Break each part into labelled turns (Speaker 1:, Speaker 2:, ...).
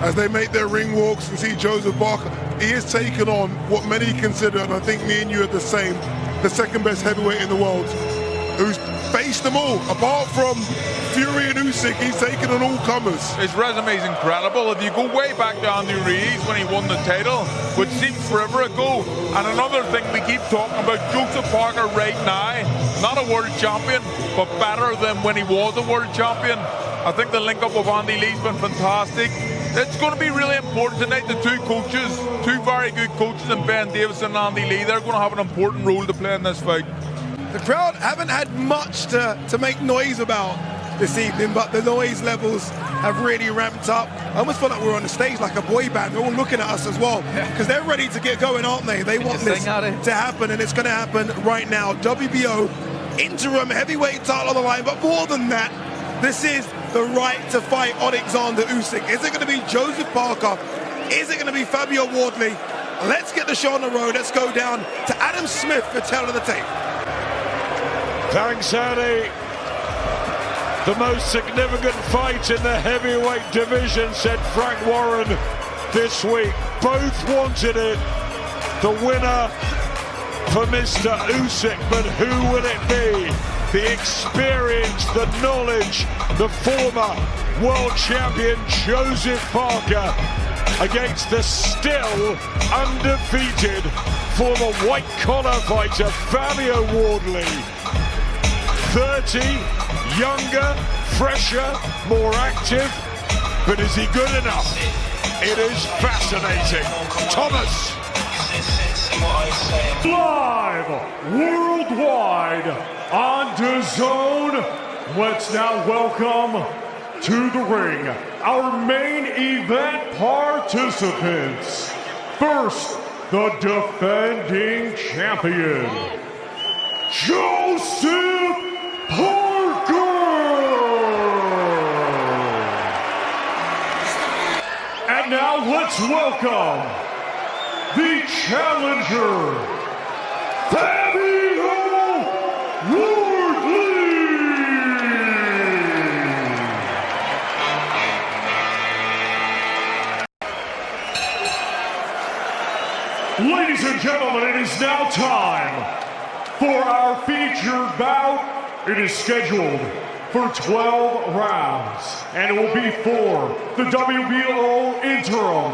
Speaker 1: as they make their ring walks and see Joseph Parker. He is taking on what many consider, and I think me and you are the same, the second best heavyweight in the world, who's faced them all. Apart from Fury and Usyk, he's taken on all comers.
Speaker 2: His resume is incredible. If you go way back to Andy Ruiz when he won the title, which seems forever ago. And another thing we keep talking about, Joseph Parker right now, not a world champion, but better than when he was a world champion. I think the link up with Andy Lee's been fantastic. It's going to be really important tonight. The two coaches, two very good coaches, in Ben Davison and Andy Lee, they're going to have an important role to play in this fight.
Speaker 1: The crowd haven't had much to make noise about this evening, but the noise levels have really ramped up. I almost feel like we're on the stage like a boy band. They're all looking at us as well, because they're ready to get going, aren't they? They want this to happen, and it's going to happen right now. WBO interim heavyweight title on the line, but more than that, this is the right to fight Alexander Usyk. Is it going to be Joseph Parker? Is it going to be Fabio Wardley? Let's get the show on the road. Let's go down to Adam Smith for Tell of the Tape.
Speaker 3: Thanks, Andy. The most significant fight in the heavyweight division, said Frank Warren this week. Both wanted it. The winner for Mr. Usyk, but who will it be? The experience, the knowledge, the former world champion Joseph Parker against the still undefeated former white-collar fighter Fabio Wardley. 30, younger, fresher, more active, but is he good enough? It is fascinating. Thomas.
Speaker 4: Live worldwide on DAZN. Let's now welcome to the ring our main event participants. First, the defending champion, Joseph Parker. And now let's welcome the challenger, Fabio Wardley. Ladies and gentlemen, it is now time for our featured bout. It is scheduled for 12 rounds, and it will be for the WBO Interim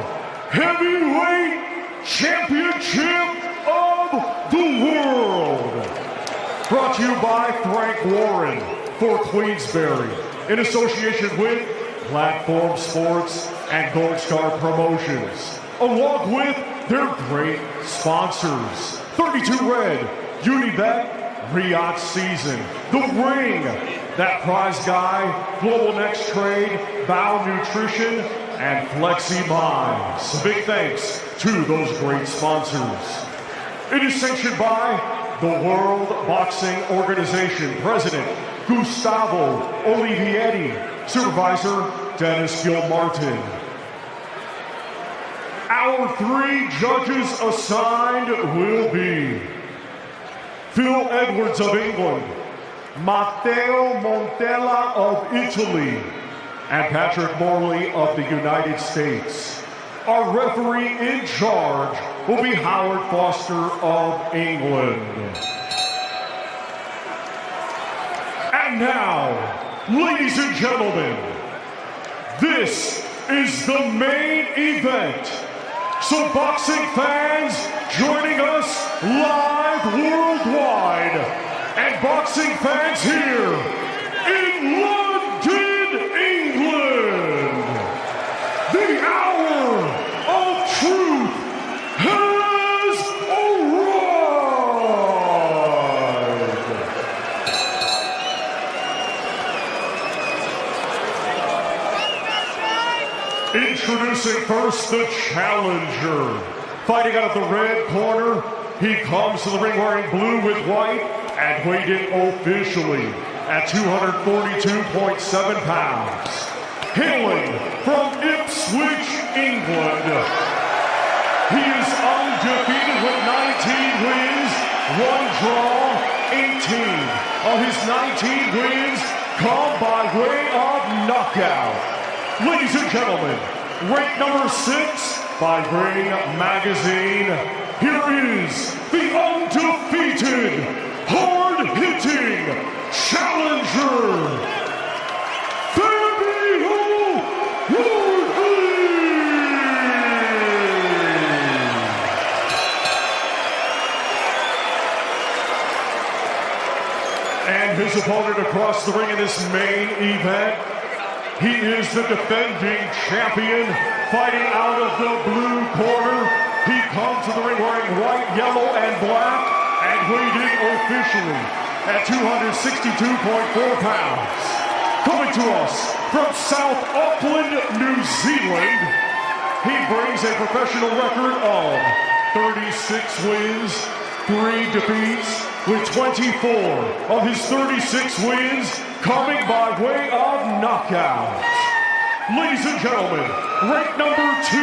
Speaker 4: Heavyweight Championship of the World. Brought to you by Frank Warren for Queensberry, in association with Platform Sports and Gold Star Promotions, along with their great sponsors. 32 Red, Unibet, Riyadh Season, The Ring, That Prize Guy, Global Next Trade, Bow Nutrition, and Flexi Minds. A big thanks to those great sponsors. It is sanctioned by the World Boxing Organization President Gustavo Olivetti, Supervisor Dennis Gilmartin. Our three judges assigned will be Phil Edwards of England, Matteo Montella of Italy, and Patrick Morley of the United States. Our referee in charge will be Howard Foster of England. And now, ladies and gentlemen, this is the main event. So boxing fans joining us live worldwide, and boxing fans here in London, England, the hour of truth has arrived. Introducing first the challenger. Fighting out of the red corner, he comes to the ring wearing blue with white and weighed in officially at 242.7 pounds. Hailing from Ipswich, England, he is undefeated with 19 wins, 1 draw, 18 of his 19 wins come by way of knockout. Ladies and gentlemen, ranked number 6 by Ring Magazine, here is the undefeated, hard-hitting challenger, Fabio Wardley! And his opponent across the ring in this main event, he is the defending champion, fighting out of the blue corner. He comes to the ring wearing white, yellow, and black, and weighed in officially at 262.4 pounds. Coming to us from South Auckland, New Zealand, he brings a professional record of 36 wins, 3 defeats, with 24 of his 36 wins coming by way of knockout. Ladies and gentlemen, ranked number 2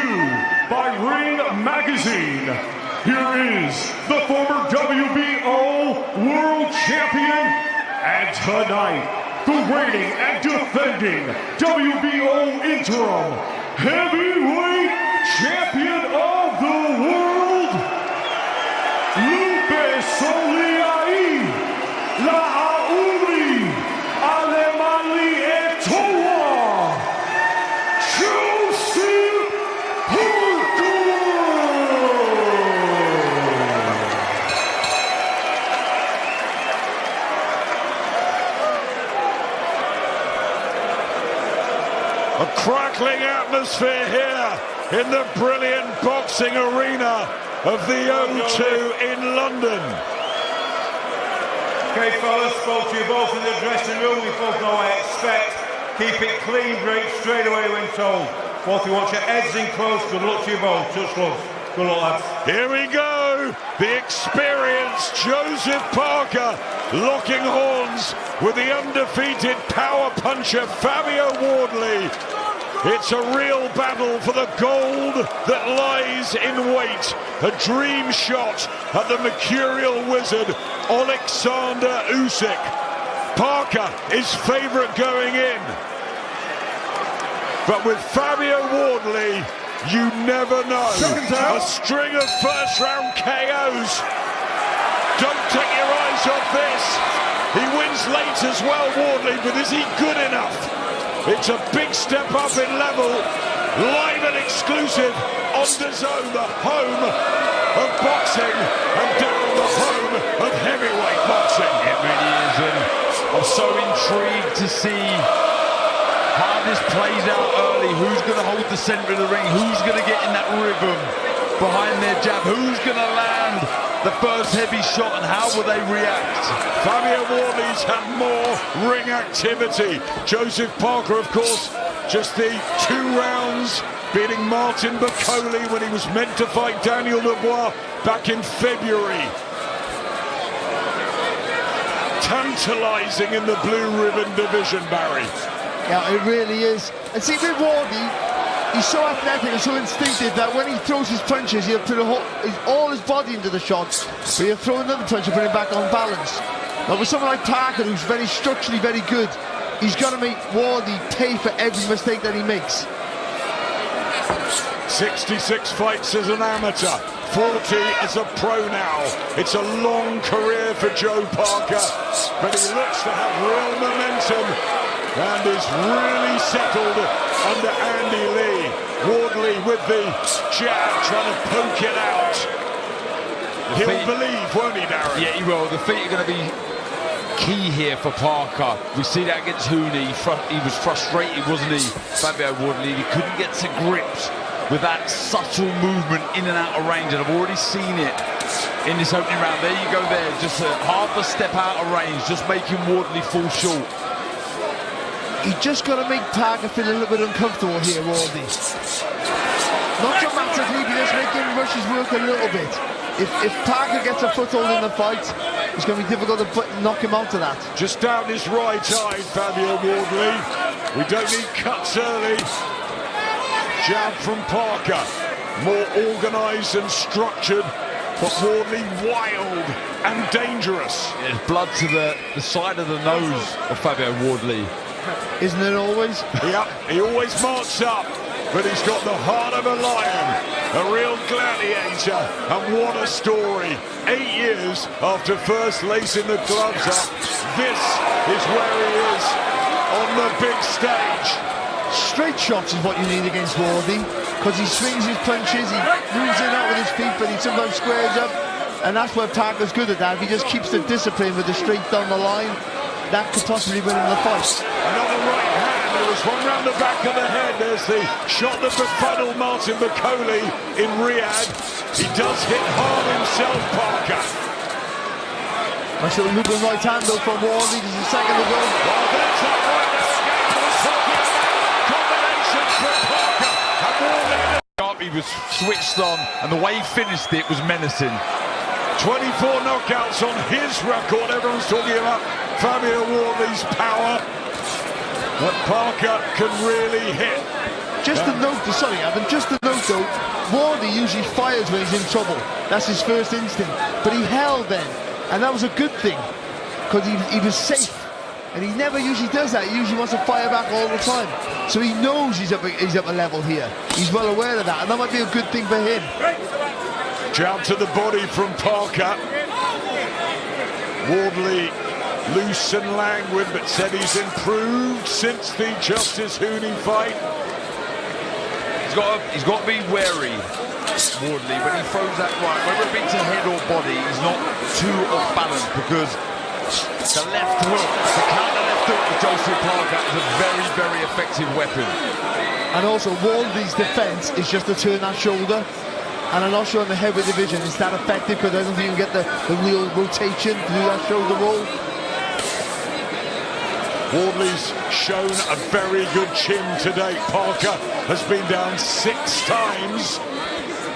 Speaker 4: by Ring Magazine, here is the former WBO World Champion, and tonight, the reigning and defending WBO Interim Heavyweight Champion of the World, Lupe Soliai La'auli Alemali Etoa, Joseph Parker!
Speaker 3: A crackling atmosphere here in the brilliant boxing arena of the O2 in London.
Speaker 5: Okay, fellas, spoke to you both in the dressing room. We both know what I expect. Keep it clean break straight away when told. Both you want your heads in close. Good luck to you both. Touch gloves. Good luck, lads.
Speaker 3: Here we go. The experienced Joseph Parker locking horns with the undefeated power puncher Fabio Wardley. It's a real battle for the gold that lies in wait. A dream shot at the mercurial wizard, Alexander Usyk. Parker is favourite going in. But with Fabio Wardley, you never know. A string of first-round KOs. Don't take your eyes off this. He wins late as well, Wardley, but is he good enough? It's a big step up in level, live and exclusive on DAZN, the home of boxing, and Darren, the home of heavyweight boxing.
Speaker 6: It really is, and I'm so intrigued to see how this plays out early. Who's going to hold the centre of the ring? Who's going to get in that rhythm behind their jab? Who's going to land the first heavy shot, and how will they react?
Speaker 3: Fabio Wardley's had more ring activity. Joseph Parker, of course, just the 2 rounds, beating Martin Bakole when he was meant to fight Daniel Dubois back in February. Tantalising in the blue ribbon division, Barry.
Speaker 7: Yeah, it really is. And see, with Wardley, he's so athletic and so instinctive that when he throws his punches, he'll put all his body into the shots, but he'll throw another punch and put him back on balance. But with someone like Parker, who's very structurally very good, he's got to make Wardley pay for every mistake that he makes.
Speaker 3: 66 fights as an amateur, 40 as a pro now. It's a long career for Joe Parker, but he looks to have real momentum and is really settled under Andy Lee. Wardley with the jab, trying to poke it out. He'll believe, won't he, Darren?
Speaker 6: Yeah, he will. The feet are going to be key here for Parker. We see that against Hooney. He was frustrated, wasn't he, Fabio Wardley? He couldn't get to grips with that subtle movement in and out of range, and I've already seen it in this opening round. There you go there, just half a step out of range, just making Wardley fall short.
Speaker 7: He's just got to make Parker feel a little bit uncomfortable here, Wardley. Not dramatically, but just making Rush's work a little bit. If Parker gets a foothold in the fight, it's going to be difficult to knock him out of that.
Speaker 3: Just down his right eye, Fabio Wardley. We don't need cuts early. Jab from Parker, more organised and structured, but Wardley wild and dangerous.
Speaker 6: There's blood to the side of the nose of Fabio Wardley.
Speaker 7: Isn't it always?
Speaker 3: Yep, he always marks up. but he's got the heart of a lion, a real gladiator, and what a story. 8 years after first lacing the gloves up, this is where he is on the big stage.
Speaker 7: Straight shots is what you need against Wardy, because he swings his punches, he moves in out with his feet, but he sometimes squares up, and that's where Parker's good at that. If he just keeps the discipline with the straight down the line, that could possibly win him the fight.
Speaker 3: Another right hand, there was one round the back of the head. There's the shot that befuddled Martin Bakole in Riyadh. He does hit hard himself, Parker.
Speaker 7: Nice little looping right hand though from Wardy, just a second ago.
Speaker 3: Well, there's that right there again. I was talking about combinations for Parker. And Wardy.
Speaker 6: He was switched on, and the way he finished it was menacing.
Speaker 3: 24 knockouts on his record. Everyone's talking about Fabio Wardley's power, but Parker can really hit.
Speaker 7: Just a note, sorry Adam, just a note though, Wardy usually fires when he's in trouble. That's his first instinct. But he held then, and that was a good thing, because he was safe. And he never usually does that. He usually wants to fire back all the time. So he knows he's up a level here. He's well aware of that, and that might be a good thing for him.
Speaker 3: Jab to the body from Parker. Wardley loose and languid, but said he's improved since the Justice Hooney fight.
Speaker 6: He's got to be wary, Wardley, when he throws that right, whether it be to head or body, he's not too off balance, because the left hook, the counter left hook of Joseph Parker is a very, very effective weapon.
Speaker 7: And also, Wardley's defence is just to turn that shoulder. And I'm not sure in the heavyweight division it's that effective, because I don't think you can get the real rotation to do that shoulder roll.
Speaker 3: Wardley's shown a very good chin today. Parker has been down 6 times.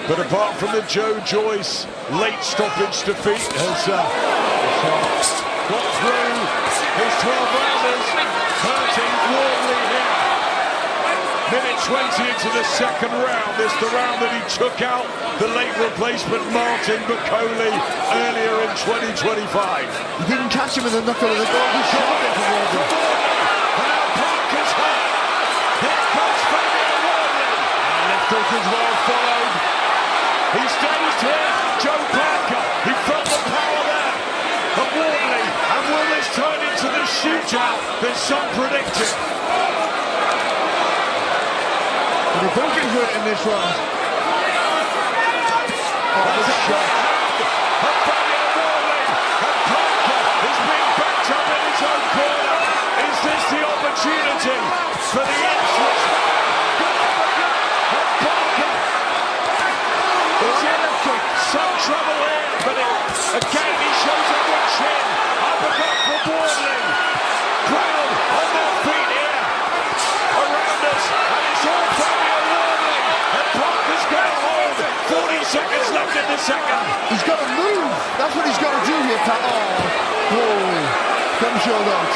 Speaker 3: But apart from the Joe Joyce late stoppage defeat, has got through his 12 rounders, hurting Wardley here. Minute 20 into the second round. This the round that he took out the late replacement Martin Bakole earlier in 2025.
Speaker 7: He didn't catch him in the knuckle of the goal. He shot it from Wardley.
Speaker 3: And now Parker's hurt. Here comes Fabio Wardley.
Speaker 6: And left hook as well followed.
Speaker 3: He stays here. Joe Parker. He felt the power there of Wardley. And will this turn into the shootout that some predicted?
Speaker 7: They've both been hurt in this round. Oh, this shot.
Speaker 3: And Fabio Wardley. And Parker is being backed up in his own corner. Is this the opportunity for the Ipswich man? And Parker is in some trouble here, but again he shows a good chin. Uppercut for Wardley. Crowd on their feet here around us, and it's all Fabio Wardley. And Parker's got to hold. 40 seconds left in the second.
Speaker 7: He's got to move. That's what he's got to do here, Pat. Oh, whoa. Come shoulder out.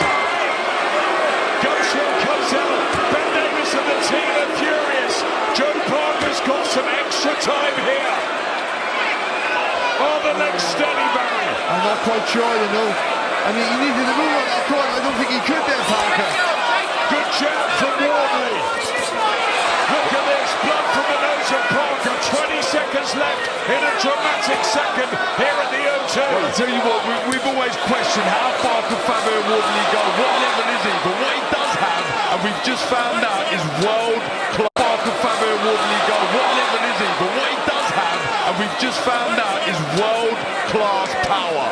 Speaker 3: Goes Cosell. Ben Davis and the team are furious. Joe Parker's got some extra time here. Oh, the legs steady, Barry.
Speaker 7: I'm not quite sure, you know. I mean, he needed to move on that corner. I don't think he could there, Parker.
Speaker 3: Good jab from Wardley. Look at this, blood from the nose of Parker. 20 seconds left in a dramatic second here at the O2.
Speaker 6: Well, I tell you what, we've always questioned how far could Fabio Wardley go, what level is he, but what he does have, and we've just found out, is world-class. How far could Fabio Wardley go, what level is he, but what he does have, and we've just found out, is world-class power.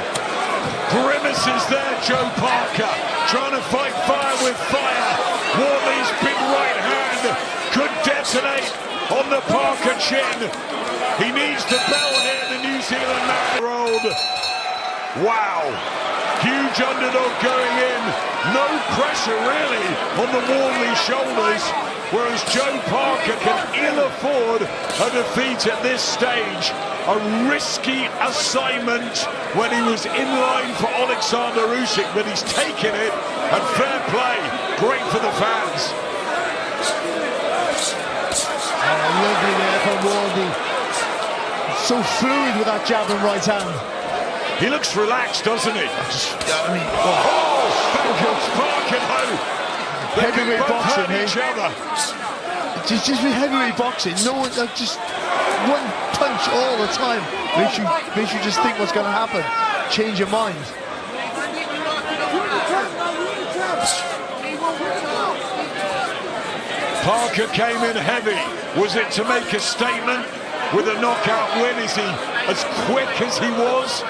Speaker 3: Grimaces there, Joe Parker, trying to fight fire with fire. Wardley's big right hand could detonate on the Parker chin. He needs the bell here, the New Zealand man. Rolled. Wow. Huge underdog going in. No pressure really on the Wardley shoulders, whereas Joe Parker can ill afford a defeat at this stage. A risky assignment when he was in line for Alexander Usyk, but he's taken it, and fair play. Great for the fans.
Speaker 7: Oh, lovely there from Wardley. So fluid with that jab and right hand.
Speaker 3: He looks relaxed, doesn't he?
Speaker 7: Heavyweight boxing,
Speaker 3: each other.
Speaker 7: Just with heavyweight boxing, no one, like, just one punch all the time makes you just think what's going to happen. Change your mind.
Speaker 3: Parker came in heavy. Was it to make a statement with a knockout win? Is he as quick as he was?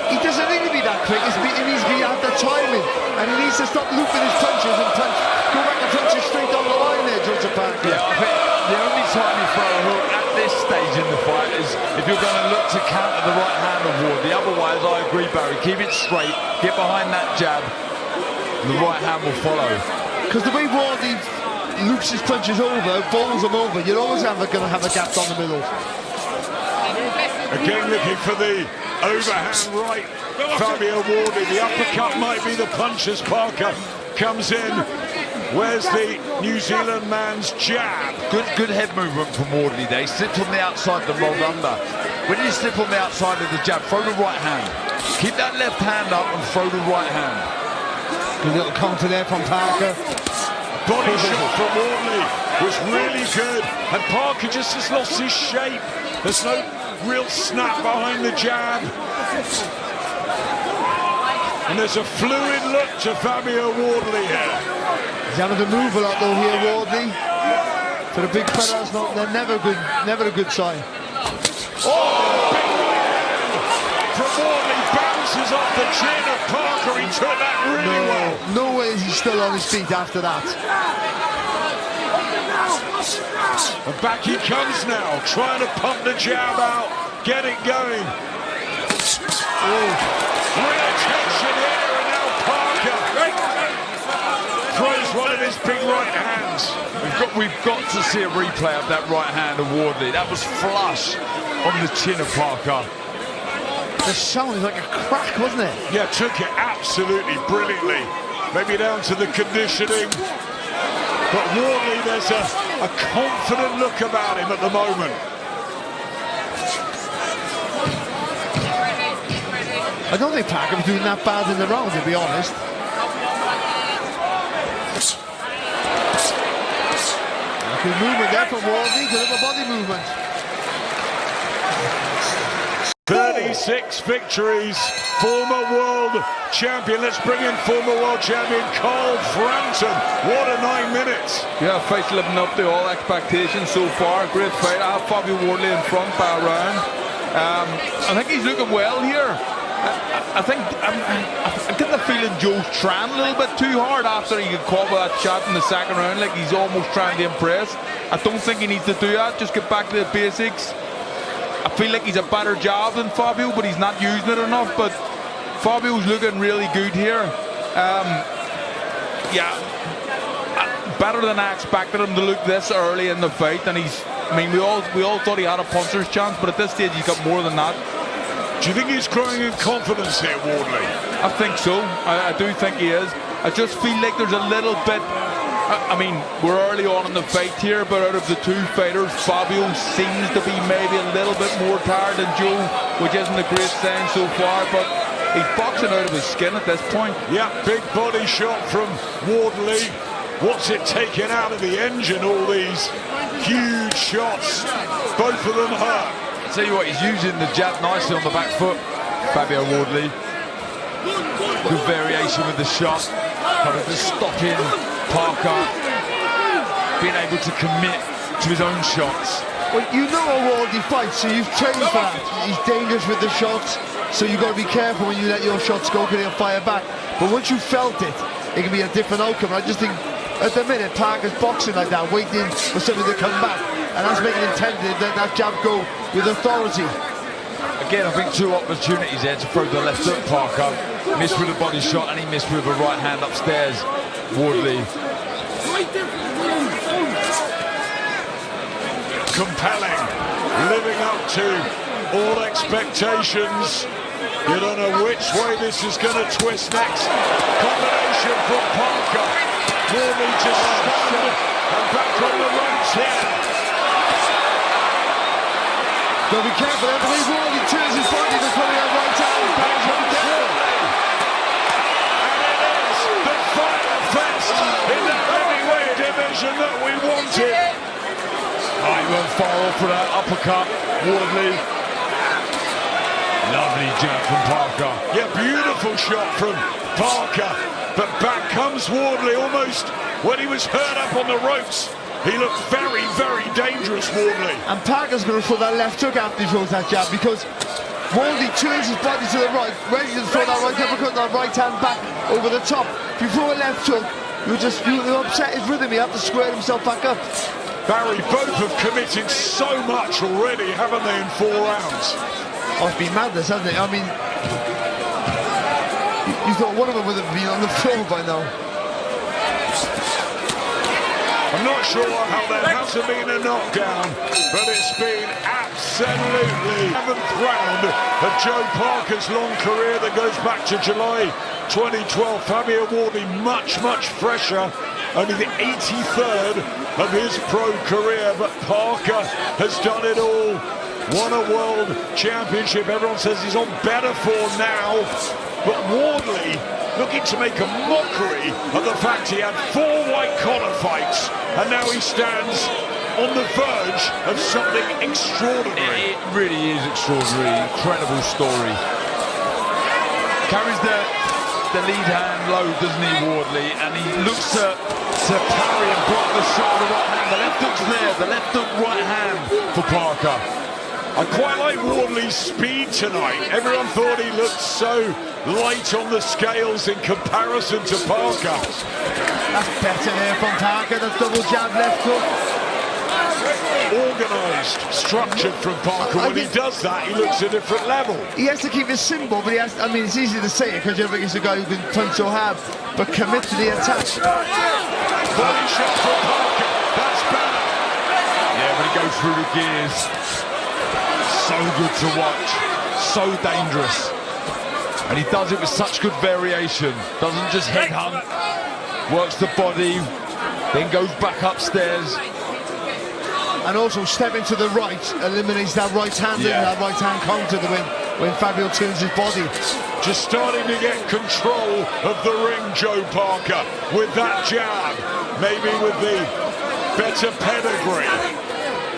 Speaker 7: He doesn't need to be that quick. He needs to be at the timing, and he needs to stop looping his punches and go back and punch it straight down the line there, Joseph Parker.
Speaker 6: Yeah, I think the only time you throw a hook at this stage in the fight is if you're going to look to counter the right hand of Wardley. Otherwise, I agree, Barry. Keep it straight, get behind that jab, and the right hand will follow.
Speaker 7: Because the way Wardley loops his punches over, bowls them over, you're always going to have a gap down the middle.
Speaker 3: Again looking for the overhand right. Fabio Wardley, the uppercut might be the punch as Parker comes in. Where's the New Zealand man's jab?
Speaker 6: Good head movement from Wardley there. He slipped on the outside, the rolled under. When you slip on the outside of the jab, throw the right hand. Keep that left hand up and throw the right hand.
Speaker 7: Good little counter there from Parker.
Speaker 3: Body shot from Wardley was really good, and Parker just has lost his shape. There's no real snap behind the jab. And there's a fluid look to Fabio Wardley here.
Speaker 7: He's having to move a lot though here, Wardley. For the big fellas, they're never a good sign.
Speaker 3: Oh, big right hand from Wardley, bounces off the chin of Parker. He took that really well.
Speaker 7: No way is he still on his feet after that.
Speaker 3: And back he comes now, trying to pump the jab out, get it going. Oh, real tension here, and now Parker throws one of his big right hands.
Speaker 6: We've got to see a replay of that right hand of Wardley. That was flush on the chin of Parker.
Speaker 7: The sound is like a crack, wasn't it?
Speaker 3: Yeah, took it absolutely brilliantly. Maybe down to the conditioning. But Wardley, there's a confident look about him at the moment.
Speaker 7: I don't think Parker was doing that bad in the round, to be honest. Good movement there from Wardley, good little body movement.
Speaker 3: 36 victories, former world champion. Let's bring in former world champion Carl Frampton. What a 9 minutes.
Speaker 2: Yeah, fight's living up to all expectations so far. Great fight. I have Fabio Wardley in front by a round. I think he's looking well here. I get the feeling Joe's trying a little bit too hard after he got caught with that shot in the second round. Like he's almost trying to impress. I don't think he needs to do that. Just get back to the basics. I feel like he's a better job than Fabio, but he's not using it enough. But Fabio's looking really good here. Better than I expected him to look this early in the fight. And we all thought he had a puncher's chance, but at this stage he's got more than that.
Speaker 3: Do you think he's growing in confidence here, Wardley?
Speaker 2: I think so. I do think he is. I just feel like there's a little bit. We're early on in the fight here, but out of the two fighters, Fabio seems to be maybe a little bit more tired than Joe, which isn't a great sign so far, but he's boxing out of his skin at this point.
Speaker 3: Yeah, big body shot from Wardley. What's it taking out of the engine, all these huge shots? Both of them hurt.
Speaker 6: Tell you what, he's using the jab nicely on the back foot, Fabio Wardley. Good variation with the shot, kind of just stopping Parker, being able to commit to his own shots.
Speaker 7: Well, you know how Wardley fights, so you've trained for that. He's dangerous with the shots, so you've got to be careful when you let your shots go, because he'll fire back. But once you felt it can be a different outcome. I just think, at the minute, Parker's boxing like that, waiting for something to come back. And that's making it intended that jab go with authority.
Speaker 6: Again, I think two opportunities there to throw the left hook. Parker missed with a body shot and he missed with a right hand upstairs. Wardley.
Speaker 3: Compelling, living up to all expectations. You don't know which way this is going to twist next. Combination from Parker. Wardley just stunned and back on the ropes here.
Speaker 7: Got to be careful, I believe Wardley turns his body before he has right hand.
Speaker 3: And it is the final fest in the heavyweight division that we wanted.
Speaker 6: he went far off for that uppercut. Wardley. Lovely jab from Parker.
Speaker 3: Yeah, beautiful shot from Parker. But back comes Wardley almost when he was hurt up on the ropes. He looked very, very dangerous, Wardley.
Speaker 7: And Parker's going to throw that left hook after he throws that jab, because Wardley turns his body to the right, ready to throw that right uppercut, that right hand back over the top. If you throw a left hook, you upset his rhythm. He have to square himself back up.
Speaker 3: Barry, both have committed so much already, haven't they, in 4 rounds?
Speaker 7: Oh, it's been madness, hasn't it? I mean, you thought one of them would have been on the floor by now.
Speaker 3: I'm not sure how there hasn't been a knockdown, but it's been absolutely 7th round of Joe Parker's long career that goes back to July 2012. Fabio Wardley much, much fresher, only the 83rd of his pro career, but Parker has done it all. Won a world championship. Everyone says he's on better form now, but Wardley looking to make a mockery of the fact he had 4 white-collar fights, and now he stands on the verge of something extraordinary.
Speaker 6: It really is extraordinary, incredible story. Carries the lead hand low, doesn't he, Wardley? And he looks to parry and block the shot with the right hand. The left hook's there, the left hook, right hand for Parker.
Speaker 3: I quite like Wardley's speed tonight. Everyone thought he looked so light on the scales in comparison to Parker.
Speaker 7: That's better there from Parker. That double jab left hook.
Speaker 3: Organised, structured from Parker. When he does that, he looks a different level.
Speaker 7: He has to keep it simple, but he has. I mean, it's easy to say it because you're against a guy who can punch so hard, but commit to the attack.
Speaker 3: Body shot from Parker. That's better.
Speaker 6: Yeah, when he goes through the gears. So good to watch, so dangerous, and he does it with such good variation. Doesn't just headhunt, works the body, then goes back upstairs,
Speaker 7: and also stepping to the right eliminates that right hand and that right hand counter when Fabio turns his body.
Speaker 3: Just starting to get control of the ring, Joe Parker, with that jab, maybe with the better pedigree.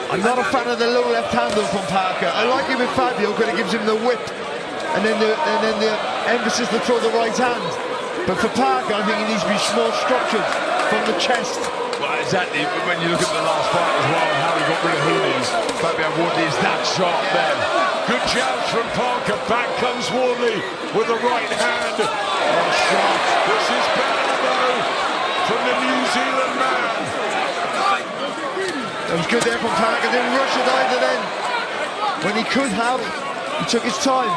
Speaker 7: I'm not a fan of the low left hand though from Parker. I like it with Fabio because it gives him the whip and then the emphasis to throw the right hand. But for Parker, I think he needs to be more structured from the chest.
Speaker 6: Well, exactly. When you look at the last fight as well, how he got rid of Hooney, Fabio Wardley is that sharp there.
Speaker 3: Good jabs from Parker. Back comes Wardley with the right hand. Oh, shot. This is better though from the New Zealand man.
Speaker 7: It was good there from Parker, didn't rush it either then. When he could have, he took his time.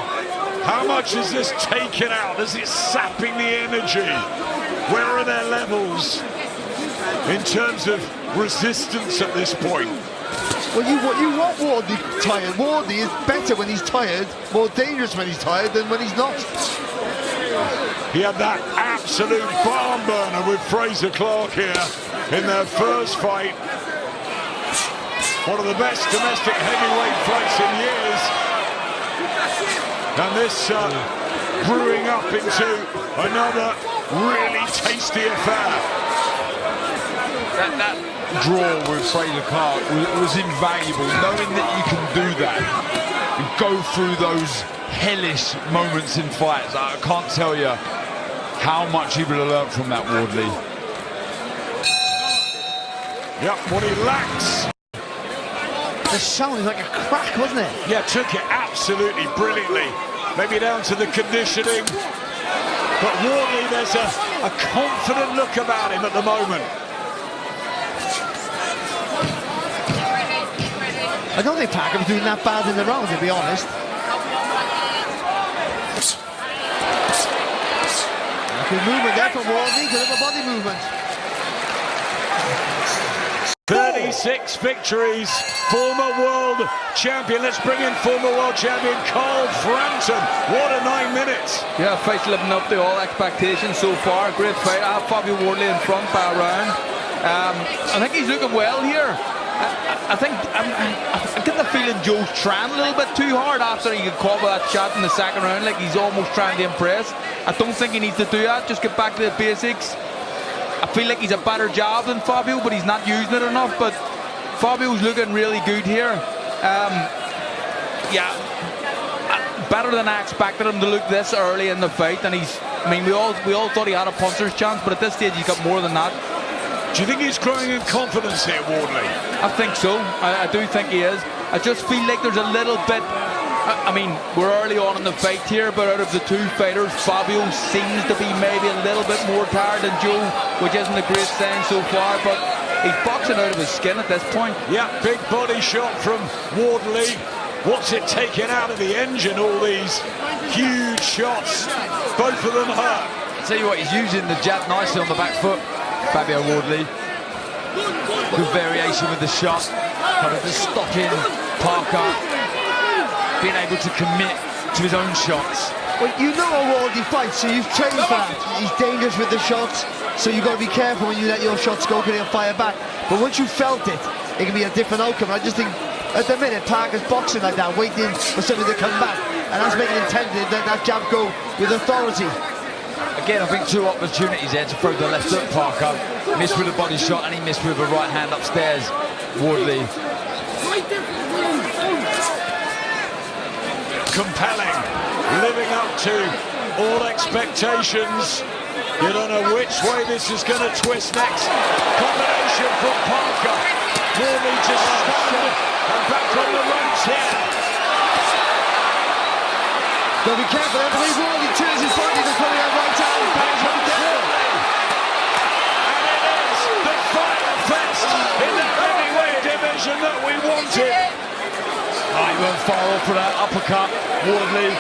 Speaker 3: How much is this taken out? Is it sapping the energy? Where are their levels in terms of resistance at this point?
Speaker 7: Well, you want Wardley tired. Wardley is better when he's tired, more dangerous when he's tired than when he's not.
Speaker 3: He had that absolute barn burner with Frazer Clark here in their first fight. One of the best domestic heavyweight fights in years. And this brewing up into another really tasty affair.
Speaker 6: That draw with Frazer Clark was invaluable, knowing that you can do that and go through those hellish moments in fights. I can't tell you how much he would have learned from that, Wardley.
Speaker 3: Yep, what he lacks.
Speaker 7: The sound is like a crack, wasn't it?
Speaker 3: Yeah, took it absolutely brilliantly. Maybe down to the conditioning. But Wardley, there's a confident look about him at the moment.
Speaker 7: I don't think Parker was doing that bad in the round, to be honest. Good movement there from Wardley, good little body movement.
Speaker 3: 36 victories, former world champion. Let's bring in former world champion Carl Frampton. What a 9 minutes.
Speaker 8: Yeah, fight's living up to all expectations so far. Great fight. I have Fabio Wardley in front by a round. I think he's looking well here. I think I'm getting the feeling Joe's trying a little bit too hard after he got caught with that shot in the second round. Like he's almost trying to impress. I don't think he needs to do that. Just get back to the basics. I feel like he's a better job than Fabio, but he's not using it enough. But Fabio's looking really good here. Yeah, better than I expected him to look this early in the fight, and I mean, we all thought he had a puncher's chance, but at this stage he's got more than that.
Speaker 3: Do you think he's growing in confidence here, Wardley?
Speaker 8: I think so. I do think he is. I just feel like there's a little bit. I mean, we're early on in the fight here, but out of the two fighters, Fabio seems to be maybe a little bit more tired than Joe, which isn't a great sign so far, but he's boxing out of his skin at this point.
Speaker 3: Yeah, big body shot from Wardley. What's it taking out of the engine, all these huge shots? Both of them hurt.
Speaker 6: I'll tell you what, he's using the jab nicely on the back foot, Fabio Wardley. Good variation with the shot, kind of just stopping Parker, being able to commit to his own shots.
Speaker 7: Well, you know how Wardley fights, so you've trained for that. He's dangerous with the shots, so you've got to be careful when you let your shots go, because he'll fire back. But once you felt it, it can be a different outcome. I just think, at the minute, Parker's boxing like that, waiting for something to come back, and that's making him tempted to let that jab go with authority.
Speaker 6: Again, I think two opportunities there to throw the left hook, Parker. Missed with a body shot, and he missed with a right hand upstairs, Wardley.
Speaker 3: Compelling, living up to all expectations. You don't know which way this is going to twist next. Combination from Parker. Wardley just stunned and back on the ropes here.
Speaker 7: Got to be careful, I believe Wardley turns his body to coming out right hand.
Speaker 3: Back comes Wardley. And it is the final fest in the heavyweight division that we wanted.
Speaker 6: Oh, he went far off for that uppercut, Wardley.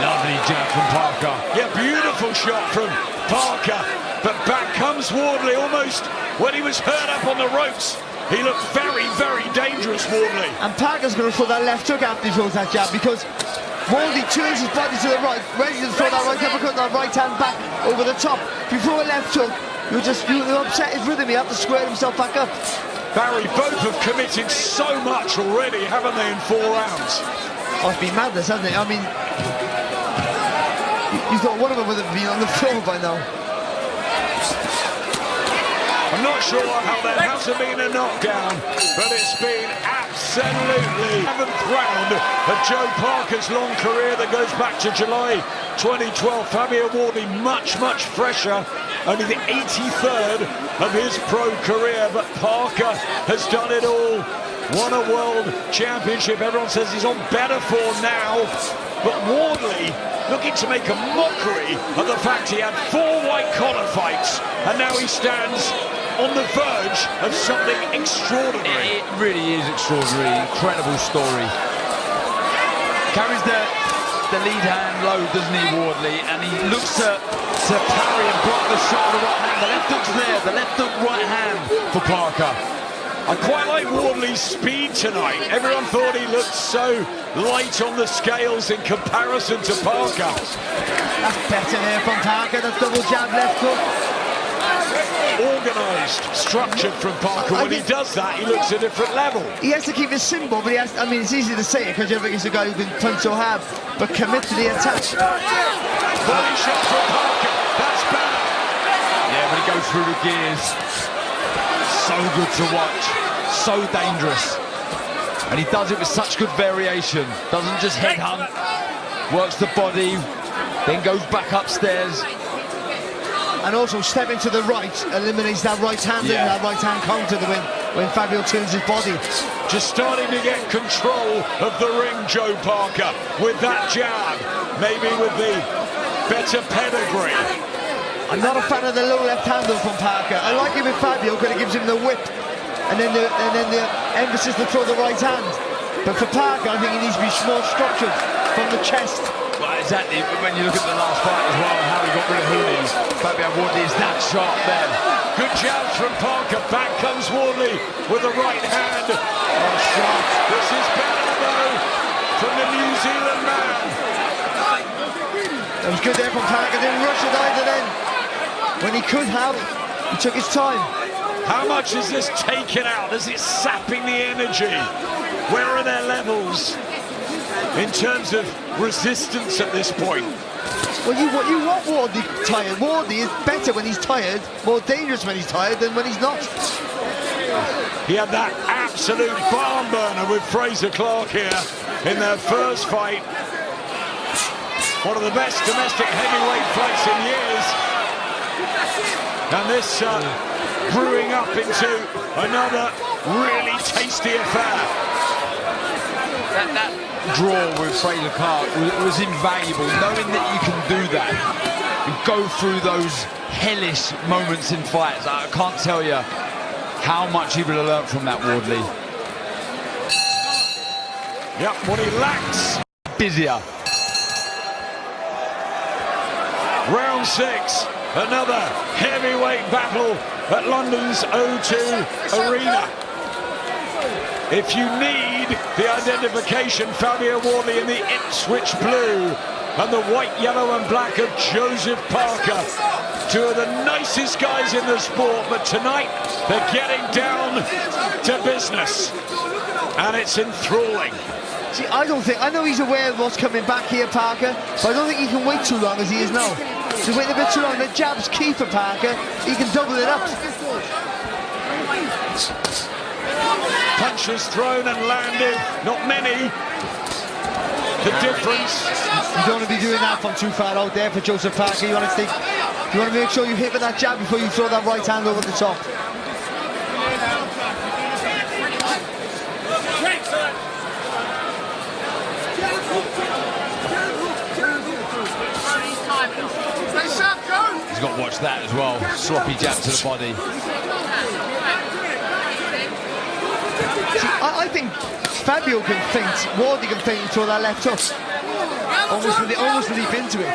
Speaker 6: Lovely jab from Parker.
Speaker 3: Yeah, beautiful shot from Parker. But back comes Wardley, almost when he was hurt up on the ropes. He looked very, very dangerous, Wardley.
Speaker 7: And Parker's going to throw that left hook after he throws that jab, because Wardley turns his body to the right, ready to throw that right uppercut, that right hand back over the top. If you throw a left hook, you'll upset his rhythm. He have to square himself back up.
Speaker 3: Barry, both have committed so much already, haven't they, in 4 rounds?
Speaker 7: Oh, it's been madness, hasn't it? I mean, you thought one of them would have been on the floor by now.
Speaker 3: I'm not sure how there hasn't been a knockdown, but it's been absolutely 7th round of Joe Parker's long career that goes back to July 2012. Fabio Wardley much, much fresher, only the 83rd of his pro career, but Parker has done it all. Won a world championship. Everyone says he's on better form now, but Wardley looking to make a mockery of the fact he had 4 white-collar fights, and now he stands on the verge of something extraordinary.
Speaker 6: It really is extraordinary, incredible story. Carries the lead hand low, doesn't he, Wardley? And he looks to parry and block the shot with the right hand. The left hook's there, the left hook, right hand for Parker.
Speaker 3: I quite like Wardley's speed tonight. Everyone thought he looked so light on the scales in comparison to Parker.
Speaker 7: That's better there from Parker, the double jab left hook.
Speaker 3: Organised, structured from Parker. When he does that, he looks a different level.
Speaker 7: He has to keep his symbol, but he has, I mean, it's easy to say it because he's a guy who's been punched so hard, but commit to the attack.
Speaker 3: Body shot from Parker, that's better.
Speaker 6: Yeah, when he goes through the gears, so good to watch, so dangerous. And he does it with such good variation. Doesn't just headhunt, works the body, then goes back upstairs.
Speaker 7: And also stepping to the right eliminates that right hand and that right hand counter when Fabio turns his body.
Speaker 3: Just starting to get control of the ring, Joe Parker, with that jab, maybe with the better pedigree.
Speaker 7: I'm not a fan of the low left hand though from Parker. I like it with Fabio because it gives him the whip and then the emphasis to throw the right hand. But for Parker, I think he needs to be more structured from the chest.
Speaker 6: Well, exactly. When you look at the last fight as well, and how he got rid of Hooney, Fabio Wardley is that sharp there.
Speaker 3: Good jabs from Parker. Back comes Wardley with the right hand. Oh, shot. This is better though from the New Zealand man.
Speaker 7: It was good there from Parker. Didn't rush it either then. When he could have, he took his time.
Speaker 3: How much is this taken out? Is it sapping the energy? Where are their levels in terms of resistance at this point?
Speaker 7: Well, you want Wardley tired. Wardley is better when he's tired, more dangerous when he's tired than when he's not.
Speaker 3: He had that absolute barn burner with Fraser Clark here in their first fight. One of the best domestic heavyweight fights in years. And this brewing up into another really tasty affair.
Speaker 6: That draw with Fraser Clark was invaluable, knowing that you can do that and go through those hellish moments in fights. I can't tell you how much he would have learned from that, Wardley.
Speaker 3: Yep, what he lacks.
Speaker 6: Busier.
Speaker 3: Round 6, another heavyweight battle at London's O2 Arena. If you need the identification, Fabio Wardley in the Ipswich blue and the white, yellow and black of Joseph Parker. Two of the nicest guys in the sport, but tonight they're getting down to business. And it's enthralling.
Speaker 7: See, I know he's aware of what's coming back here, Parker, but I don't think he can wait too long as he is now. He's waiting a bit too long. The jab's key for Parker. He can double it up.
Speaker 3: Punches thrown and landed, not many. The difference.
Speaker 7: You don't want to be doing that from too far out there for Joseph Parker. You want to make sure you hit with that jab before you throw that right hand over the top.
Speaker 6: He's got to watch that as well. Sloppy jab to the body.
Speaker 7: See, I think Fabio can feint, Wardley can feint and throw that left hook. Almost leap into it.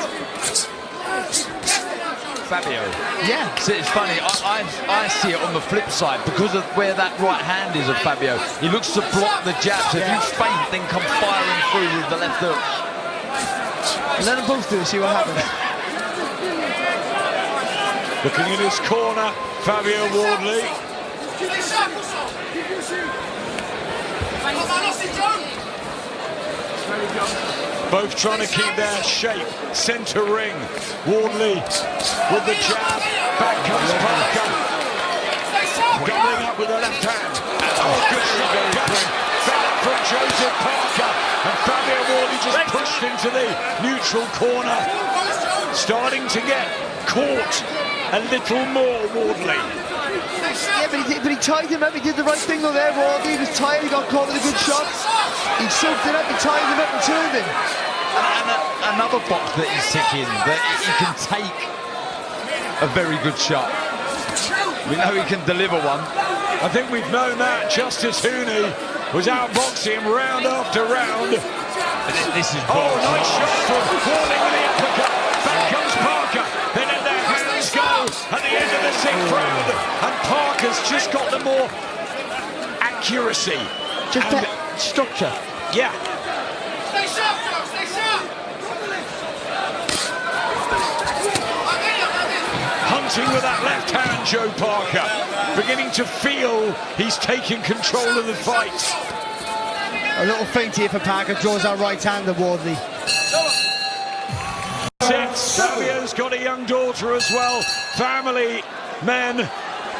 Speaker 6: Fabio.
Speaker 7: Yeah.
Speaker 6: See, it's funny, I see it on the flip side because of where that right hand is of Fabio. He looks to block the jab, so if you feint, then come firing through with the left hook.
Speaker 7: Let them both do it, see what happens.
Speaker 3: Looking in his corner, Fabio Wardley. Both trying to keep their shape. Centre ring. Wardley with the jab. Back comes Parker. Doubling up with the left hand. Good shot back from Joseph Parker. And Fabio Wardley just pushed into the neutral corner. Starting to get caught a little more, Wardley.
Speaker 7: Yeah, but he tied him up. He did the right thing though there, Wardley. He was tired, he got caught with a good shot. He soaked it up, he tied him up and turned him.
Speaker 6: And another box that he's ticking, that he can take a very good shot. We know he can deliver one.
Speaker 3: I think we've known that. Justice Hooney was outboxing him round after round.
Speaker 6: This is
Speaker 3: nice shot from Wardley with the uppercut. Back comes Parker. They let their hands go at the end of the 6th round. And Parker's just got the more accuracy.
Speaker 7: Just that structure.
Speaker 3: Yeah.
Speaker 9: Stay sharp, Joe, stay sharp!
Speaker 3: Hunting with that left hand, Joe Parker. Beginning to feel he's taking control of the fight.
Speaker 7: A little feint here for Parker, draws that right hand of Wardley.
Speaker 3: Fabio's got a young daughter as well. Family, men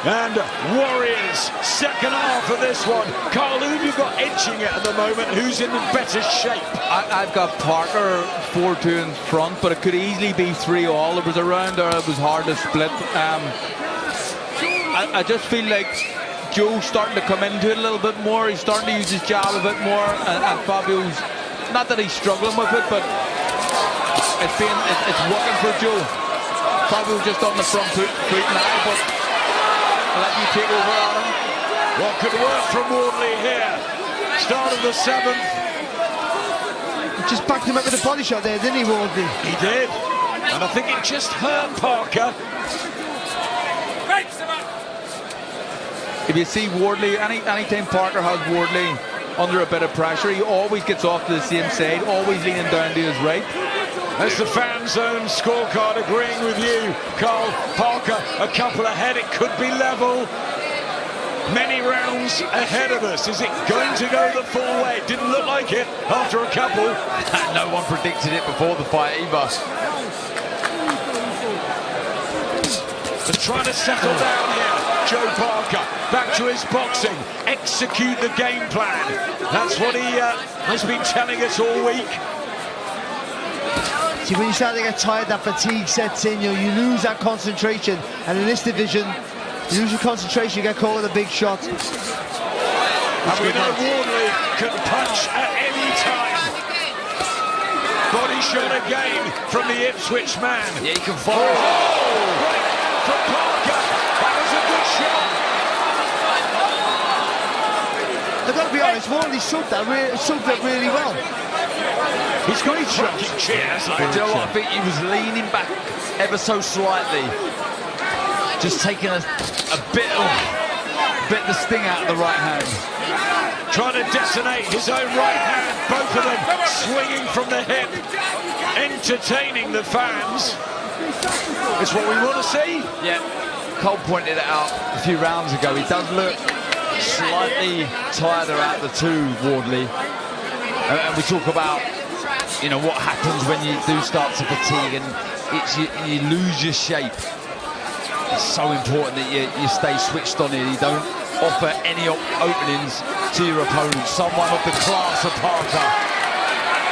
Speaker 3: and warriors. Second half of this one. Carl, who have you got edging it at the moment? Who's in better shape?
Speaker 8: I've got Parker 4-2 in front, but it could easily be 3-all. There was a round there it was hard to split. I just feel like Joe's starting to come into it a little bit more. He's starting to use his jab a bit more, and Fabio's, not that he's struggling with it, but it's working for Joe. Fabio's just on the front foot now, but I'll let you take over on him.
Speaker 3: What could work from Wardley here? Start of the 7th.
Speaker 7: Just backed him up with a body shot there, didn't he, Wardley?
Speaker 3: He did. And I think it just hurt Parker.
Speaker 8: If you see Wardley, anytime Parker has Wardley under a bit of pressure, he always gets off to the same side, always leaning down to his right.
Speaker 3: That's the fan zone scorecard agreeing with you, Carl. Parker a couple ahead, it could be level. Many rounds ahead of us. Is it going to go the full way? It didn't look like it after a couple.
Speaker 6: No one predicted it before the fight either.
Speaker 3: They're trying to settle down here. Joe Parker. Back to his boxing. Execute the game plan. That's what he has been telling us all week.
Speaker 7: See, when you start to get tired, that fatigue sets in, you lose that concentration. And in this division, you lose your concentration, you get caught with a big shot.
Speaker 3: And we know Wardley can punch at any time. Body shot again from the Ipswich man.
Speaker 6: Yeah, he can fire.
Speaker 3: Right from Parker. That was a good shot.
Speaker 7: I've got to be honest, Wardley soaked that really well.
Speaker 3: He's got his rocking chair.
Speaker 6: Do you know what? I think he was leaning back ever so slightly, just taking a bit of the sting out of the right hand.
Speaker 3: Trying to detonate his own right hand. Both of them swinging from the hip, entertaining the fans. It's what we want to see.
Speaker 6: Yeah, Cole pointed it out a few rounds ago. He does look slightly tired out the two, Wardley. And we talk about, you know, what happens when you do start to fatigue and you lose your shape. It's so important that you stay switched on it. You don't offer any openings to your opponent. Someone of the class of Parker.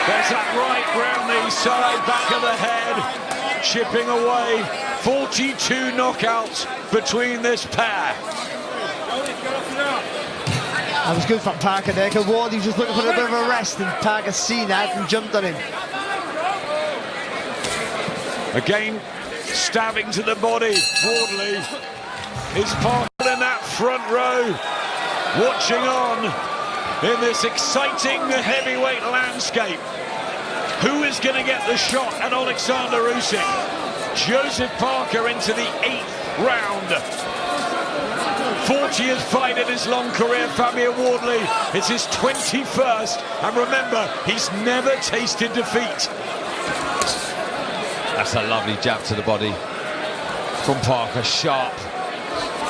Speaker 3: There's that right round the side, back of the head, chipping away. 42 knockouts between this pair.
Speaker 7: That was good from Parker there, because Wardley was just looking for a bit of a rest, and Parker seen that and jumped on him.
Speaker 3: Again, stabbing to the body. Wardley is Parker in that front row, watching on in this exciting heavyweight landscape. Who is going to get the shot at Alexander Usyk? Joseph Parker into the 8th round. 40th fight in his long career. Fabio Wardley, it's his 21st, and remember, he's never tasted defeat.
Speaker 6: That's a lovely jab to the body from Parker, sharp.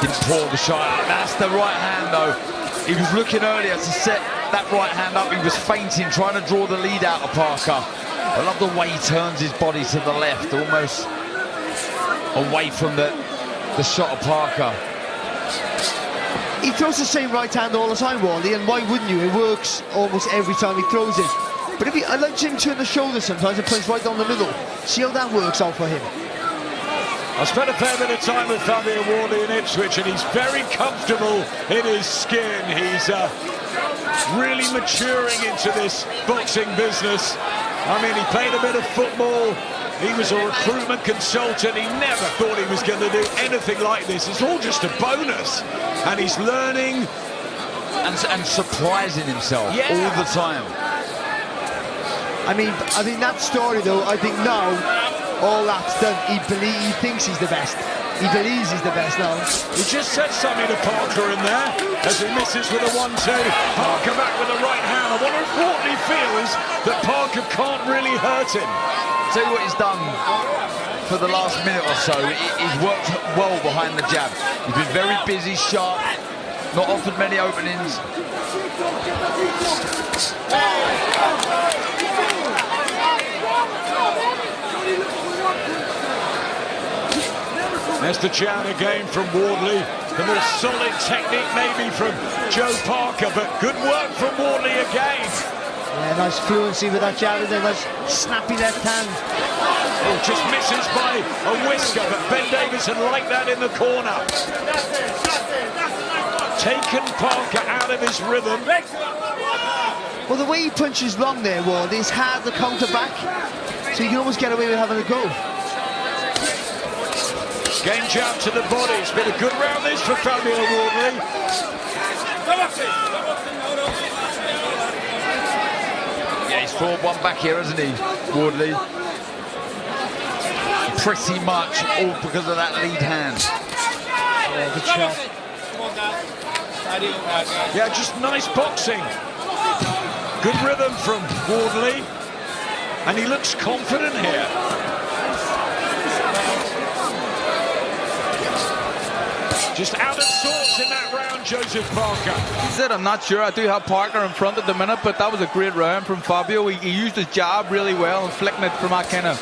Speaker 6: Didn't pour the shot out. That's the right hand though. He was looking earlier to set that right hand up. He was feinting, trying to draw the lead out of Parker. I love the way he turns his body to the left, almost away from the shot of Parker.
Speaker 7: He throws the same right hand all the time, Wardley, and why wouldn't you? It works almost every time he throws it. But I like to see him turn the shoulder sometimes and punch right down the middle. See how that works out for him.
Speaker 3: I spent a fair bit of time with Fabio Wardley in Ipswich, and he's very comfortable in his skin. He's really maturing into this boxing business. I mean, he played a bit of football. He was a recruitment consultant. He never thought he was going to do anything like this. It's all just a bonus. And he's learning.
Speaker 6: And surprising himself all the time.
Speaker 7: I mean that story though, I think now, all that's done, he thinks he's the best. He believes he's the best now.
Speaker 3: He just said something to Parker in there as he misses with a 1-2. Parker back with the right hand. I wonder if Wardley feels that Parker can't really hurt him.
Speaker 6: Tell you what he's done for the last minute or so. He's worked well behind the jab. He's been very busy, sharp, not offered many openings.
Speaker 3: There's the jab again from Wardley. The more solid technique maybe from Joe Parker, but good work from Wardley again.
Speaker 7: Yeah, nice fluency with that jab, and then nice snappy left hand.
Speaker 3: Oh, just misses by a whisker, but Ben Davison liked that in the corner. Taken Parker out of his rhythm.
Speaker 7: Well, the way he punches long there, Wardley, is hard to counter back, so you can almost get away with having a go.
Speaker 3: Again, jab to the body. It's been a good round this for Fabio Wardley.
Speaker 6: Yeah, he's fought one back here, hasn't he, Wardley? Pretty much all because of that lead hand.
Speaker 7: Yeah, good shot.
Speaker 3: Yeah, just nice boxing. Good rhythm from Wardley. And he looks confident here. Just out of sorts in that round, Joseph Parker.
Speaker 8: He said, I'm not sure. I do have Parker in front at the minute, but that was a great round from Fabio. He used his jab really well, inflicting it from that kind of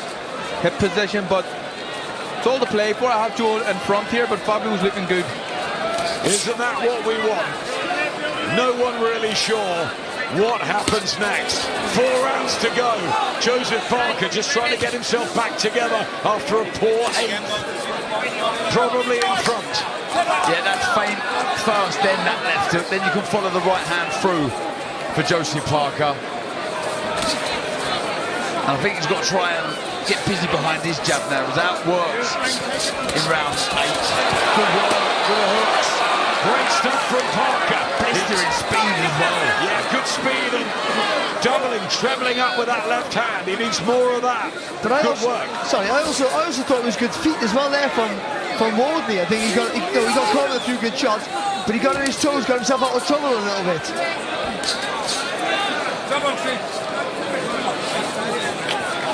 Speaker 8: hip position, but it's all to play for. I have Joe in front here, but Fabio was looking good.
Speaker 3: Isn't that what we want? No one really sure what happens next. 4 rounds to go. Joseph Parker just trying to get himself back together after a poor 8th. Probably in front.
Speaker 6: Yeah, that's feint first, then that left hook. Then you can follow the right hand through for Joseph Parker. And I think he's got to try and get busy behind his jab now. As outworks in round 8.
Speaker 3: Good work with the hooks. Great stuff from Parker.
Speaker 6: Blistering speed as well.
Speaker 3: Yeah, good speed and doubling, trebling up with that left hand. He needs more of that.
Speaker 7: But I
Speaker 3: good
Speaker 7: also,
Speaker 3: work.
Speaker 7: Sorry, I also thought it was good feet as well there from Wardley. I think he got caught with a few good shots, but he got on his toes, got himself out of trouble a little bit.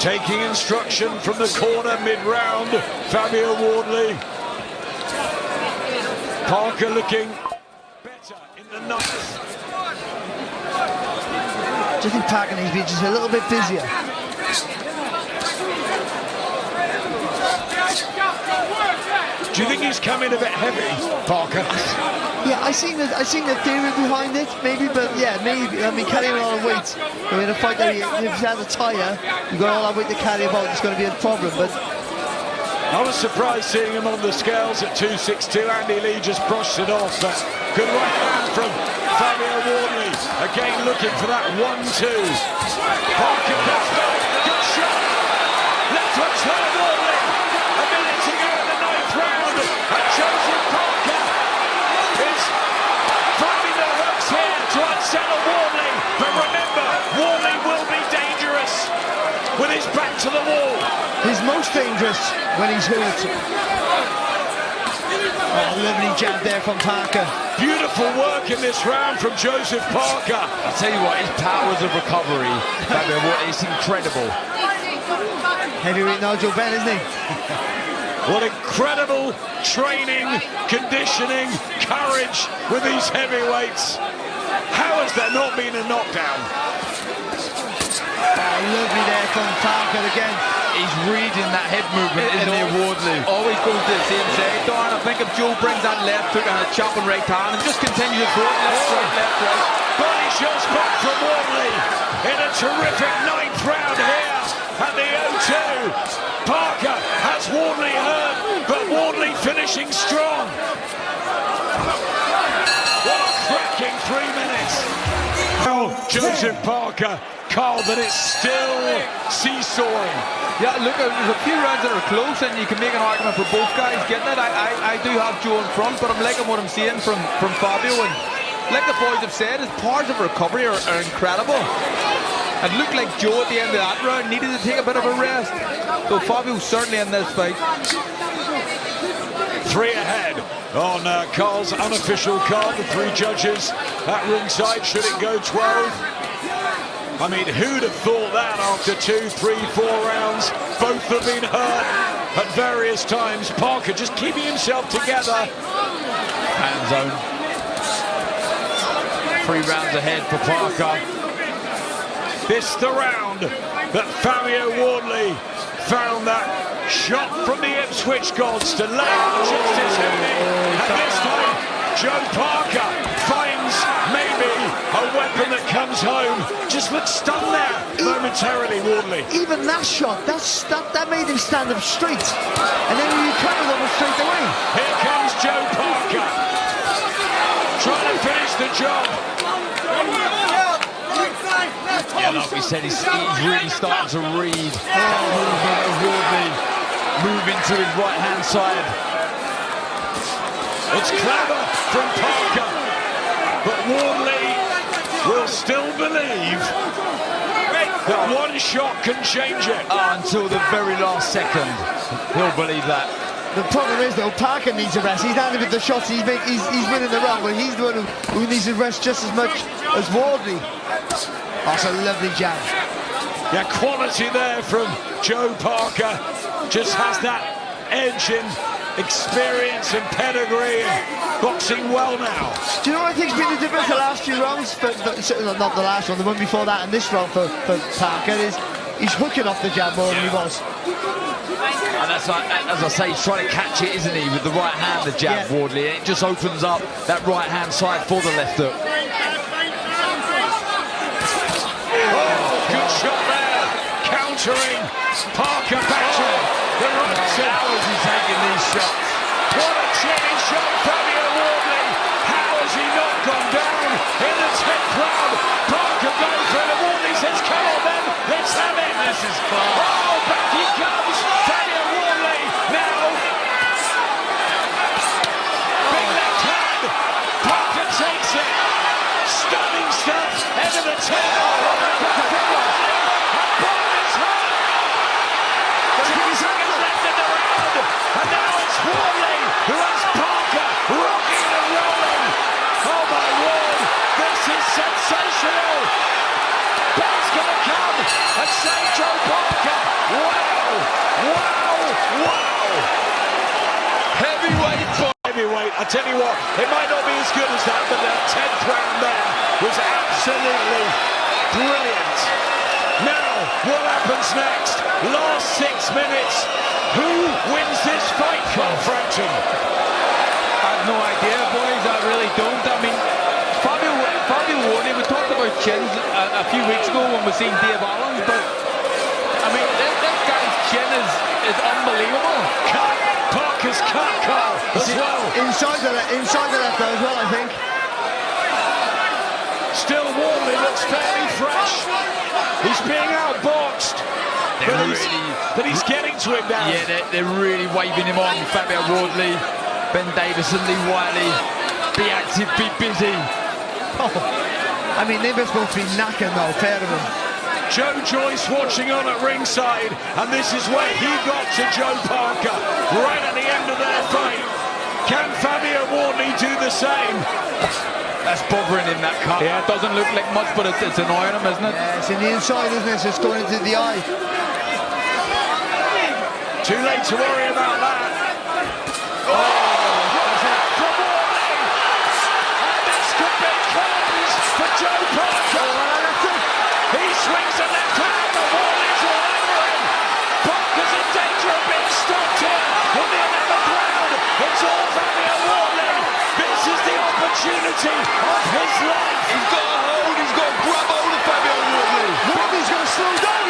Speaker 3: Taking instruction from the corner mid-round, Fabio Wardley. Parker looking better in the 9th.
Speaker 7: Do you think Parker needs to be just a little bit busier?
Speaker 3: Do you think he's come in a bit heavy, Parker?
Speaker 7: Yeah, I seen the theory behind it, maybe, but yeah, maybe. I mean, carrying a lot of weight. I mean, a fight that if he has a tyre, you've got all that weight to carry about, it's going to be a problem, but...
Speaker 3: I was surprised seeing him on the scales at 262. Andy Lee just brushed it off, but good right hand from Fabio Wardley. Again looking for that 1-2. Parker gets back. Good shot. Left hook from Wardley. A minute to go in the 9th round. And Joseph Parker is finding the hooks here to unsettle Wardley. But remember, Wardley will be dangerous with his back to the wall.
Speaker 7: He's most dangerous when he's hurt. Oh, lovely jab there from Parker.
Speaker 3: Beautiful work in this round from Joseph Parker.
Speaker 6: I'll tell you what, his powers of recovery, it's incredible.
Speaker 7: Heavyweight Nigel Benn, isn't he?
Speaker 3: What incredible training, conditioning, courage with these heavyweights. How has there not been a knockdown?
Speaker 7: Oh, lovely there from Parker again.
Speaker 6: He's reading that head movement, isn't he, Wardley?
Speaker 8: Always goes to the same side. Don, I think if Joe brings that left hook and a chopping right hand and just continues to throw it left, right.
Speaker 3: Body shots back from Wardley in a terrific 9th round here at the O2. Parker has Wardley hurt, but Wardley finishing strong. What a cracking 3 minutes. Now, Joseph Parker, Carl, that it's still seesawing.
Speaker 8: Yeah, look, there's a few rounds that are close and you can make an argument for both guys getting it. I do have Joe in front, but I'm liking what I'm seeing from Fabio. And like the boys have said, his powers of recovery are incredible. It looked like Joe at the end of that round needed to take a bit of a rest. So Fabio's certainly in this fight.
Speaker 3: 3 ahead on Carl's unofficial card. The 3 judges at ringside. Should it go 12? I mean, who'd have thought that after 2, 3, 4 rounds? Both have been hurt at various times. Parker just keeping himself together.
Speaker 6: Hand zone. 3 rounds ahead for Parker.
Speaker 3: This the round that Fabio Wardley found that shot from the Ipswich gods to lay Justice Hooney. And this time, Joe Parker finds maybe a weapon that comes home. Just looks stunned there momentarily, Wardley.
Speaker 7: Even that shot, that made him stand up straight. And then he recovered almost straight away.
Speaker 3: Here comes Joe Parker. Trying to finish the job.
Speaker 6: Yeah, like we said, he's really starting to read that movement of Wardley moving to his right-hand side.
Speaker 3: It's clever from Parker, but Wardley will still believe that one shot can change it.
Speaker 6: Until the very last second, he'll believe that.
Speaker 7: The problem is, though, Parker needs a rest. He's landing with the shots he's winning the round, but he's the one who needs to rest just as much as Wardley. That's a lovely jab.
Speaker 3: Yeah, quality there from Joe Parker. Just has that edge in experience and pedigree and boxing well now.
Speaker 7: Do you know what I think's been the difference the last few rounds? Not the last one, the one before that, and this round for Parker is he's hooking off the jab more than he was.
Speaker 6: And that's like, as I say, he's trying to catch it, isn't he, with the right hand, the jab, Wardley. And it just opens up that right hand side for the left hook.
Speaker 3: Oh, good shot there. Countering. Parker back to the right side.
Speaker 6: How is he taking these shots?
Speaker 3: What a chinny shot, Fabio Wardley. How has he not gone down in the 10th round? Parker goes for it. Wardley says, come on then, let's have it.
Speaker 6: This is class.
Speaker 3: Oh, back he comes. Fabio Wardley now. Big left hand. Parker takes it. Stunning stuff. End of the 10th. And now it's Wardley who has Parker rocking and rolling. Oh my word, this is sensational. Ben's gonna come and save Joe Parker. Wow, wow, wow. Heavyweight, I tell you what, it might not be as good as that, but the 10th round there was absolutely brilliant. Now, what happens next? Last 6 minutes. Who wins this fight, Carl Frampton?
Speaker 8: I have no idea, boys. I really don't. I mean, Fabio Wardley, we talked about chins a few weeks ago when we seen Dave Allen's, but I mean, this guy's chin is unbelievable.
Speaker 3: Cut. Parker's cut, Carl, as well.
Speaker 7: Inside the left as well, I think.
Speaker 3: Still Wardley looks fairly fresh. He's being outboxed. But he's getting to him now.
Speaker 6: Yeah, they're really waving him on. Fabio Wardley, Ben Davison, Lee Wiley. Be active, be busy.
Speaker 7: Oh, I mean, they were supposed to be knacking though, fair of them.
Speaker 3: Joe Joyce watching on at ringside, and this is where he got to Joe Parker, right at the end of their fight. Can Fabio Wardley do the same?
Speaker 6: That's bothering him, that cut.
Speaker 8: Yeah, it doesn't look like much, but it's annoying him, isn't it?
Speaker 7: Yeah, it's in the inside, isn't it? It's going into the eye.
Speaker 3: Too late to worry about that. Oh, from Wardley. And this could be close for Joe Parker. He swings a left hand, but Wardley's all over him. Parker's in danger of being stopped here in the 11th round. It's all Fabio Wardley. This is the opportunity of his life.
Speaker 6: He's got a hold, he's got a grab hold of Fabio Wardley.
Speaker 7: Wardley's going to slow down.